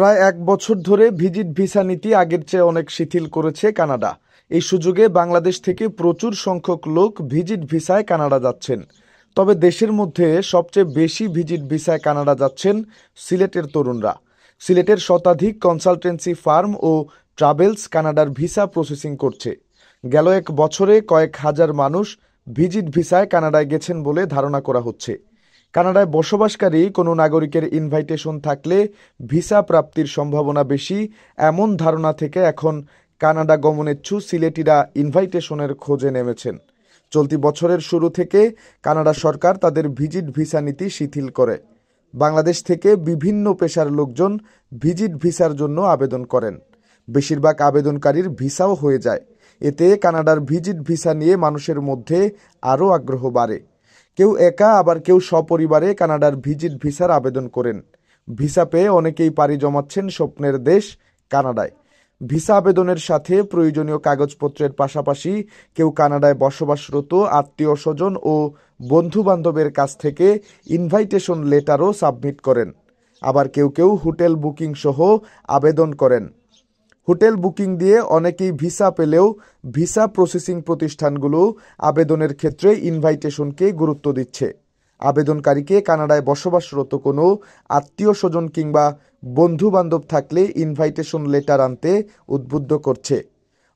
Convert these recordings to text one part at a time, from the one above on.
প্রায় ১ বছর ধরে ভিজিট ভিসা নীতি আগের চেয়ে অনেক শিথিল করেছে কানাডা। এই সুযোগে বাংলাদেশ থেকে প্রচুর সংখ্যক লোক ভিজিট ভিসায় কানাডা যাচ্ছেন। তবে দেশের মধ্যে সবচেয়ে বেশি ভিজিট ভিসায় কানাডা যাচ্ছেন সিলেটের তরুণরা। সিলেটের শতাধিক কনসালটেন্সি ফার্ম ও ট্রাভেলস কানাডার ভিসা প্রসেসিং করছে। গেল ১ বছরে কয়েক হাজার মানুষ ভিজিট ভিসায় কানাডায় গেছেন বলে ধারণা করা হচ্ছে। কানাডায় বসবাসকারী কোনো নাগরিকের ইনভাইটেশন থাকলে ভিসা প্রাপ্তির সম্ভাবনা বেশি, এমন ধারণা থেকে এখন কানাডা গমনেচ্ছু সিলেটিরা ইনভাইটেশনের খোঁজে নেমেছেন। চলতি বছরের শুরু থেকে কানাডা সরকার তাদের ভিজিট ভিসা নীতি শিথিল করে। বাংলাদেশ থেকে বিভিন্ন পেশার লোকজন ভিজিট ভিসার জন্য আবেদন করেন। বেশিরভাগ আবেদনকারীর ভিসাও হয়ে যায়। এতে কানাডার ভিজিট ভিসা নিয়ে মানুষের মধ্যে আরও আগ্রহ বাড়ে। কেউ একা, আবার কেউ সপরিবারে কানাডার ভিজিট ভিসার আবেদন করেন। ভিসা পেয়ে অনেকেই পাড়ি জমাচ্ছেন স্বপ্নের দেশ কানাডায়। ভিসা আবেদনের সাথে প্রয়োজনীয় কাগজপত্রের পাশাপাশি কেউ কানাডায় বসবাসরত আত্মীয় স্বজন ও বন্ধু বান্ধবের কাছ থেকে ইনভাইটেশন লেটারও সাবমিট করেন। আবার কেউ কেউ হোটেল বুকিং সহ আবেদন করেন। হোটেল বুকিং দিয়ে অনেকেই ভিসা পেলেও ভিসা প্রসেসিং প্রতিষ্ঠানগুলো আবেদনের ক্ষেত্রে ইনভাইটেশনকে গুরুত্ব দিচ্ছে। আবেদনকারীকে কানাডায় বসবাসরত কোনো আত্মীয় স্বজন কিংবা বন্ধু বান্ধব থাকলে ইনভাইটেশন লেটার আনতে উদ্বুদ্ধ করছে।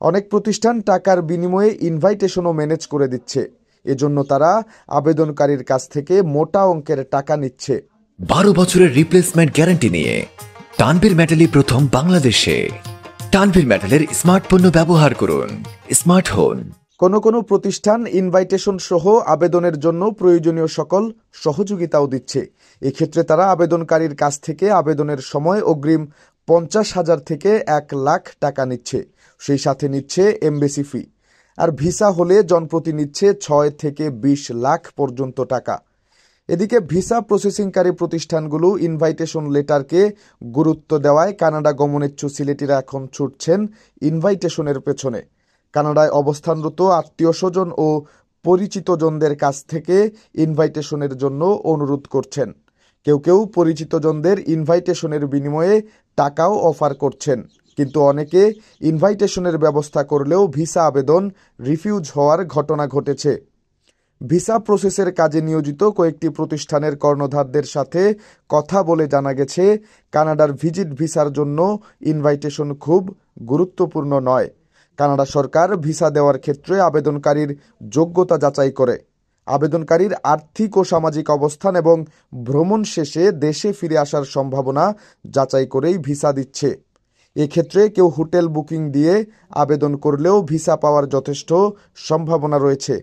অনেক প্রতিষ্ঠান টাকার বিনিময়ে ইনভাইটেশনও ম্যানেজ করে দিচ্ছে। এজন্য তারা আবেদনকারীর কাছ থেকে মোটা অঙ্কের টাকা নিচ্ছে। 12 বছরের রিপ্লেসমেন্ট গ্যারান্টি নিয়ে তানভীর মেটালি প্রথম বাংলাদেশে। তানভীর মেটালের স্মার্ট পণ্য ব্যবহার করুন, স্মার্ট হন। কোনো প্রতিষ্ঠান ইনভাইটেশন সহ আবেদনের জন্য প্রয়োজনীয় সকল সহযোগিতাও দিচ্ছে। এক্ষেত্রে তারা আবেদনকারীর কাছ থেকে আবেদনের সময় অগ্রিম 50,000 থেকে 1 লাখ টাকা নিচ্ছে। সেই সাথে নিচ্ছে এমবেসি ফি। আর ভিসা হলে জনপ্রতি নিচ্ছে 6 থেকে 20 লাখ পর্যন্ত টাকা। এদিকে ভিসা প্রসেসিংকারী প্রতিষ্ঠানগুলো ইনভাইটেশন লেটারকে গুরুত্ব দেওয়ায় কানাডা গমনেচ্ছু সিলেটিরা এখন ছুটছেন ইনভাইটেশনের পেছনে। কানাডায় অবস্থানরত আত্মীয় স্বজন ও পরিচিতজনদের কাছ থেকে ইনভাইটেশনের জন্য অনুরোধ করছেন। কেউ কেউ পরিচিতজনদের ইনভাইটেশনের বিনিময়ে টাকাও অফার করছেন। কিন্তু অনেকে ইনভাইটেশনের ব্যবস্থা করলেও ভিসা আবেদন রিফিউজ হওয়ার ঘটনা ঘটেছে। ভিসা প্রসেসের কাজে নিয়োজিত কয়েকটি প্রতিষ্ঠানের কর্ণধারদের সাথে কথা বলে জানা গেছে, কানাডার ভিজিট ভিসার জন্য ইনভাইটেশন খুব গুরুত্বপূর্ণ নয়। কানাডা সরকার ভিসা দেওয়ার ক্ষেত্রে আবেদনকারীর যোগ্যতা যাচাই করে। আবেদনকারীর আর্থিক ও সামাজিক অবস্থান এবং ভ্রমণ শেষে দেশে ফিরে আসার সম্ভাবনা যাচাই করেই ভিসা দিচ্ছে। এক্ষেত্রে কেউ হোটেল বুকিং দিয়ে আবেদন করলেও ভিসা পাওয়ার যথেষ্ট সম্ভাবনা রয়েছে।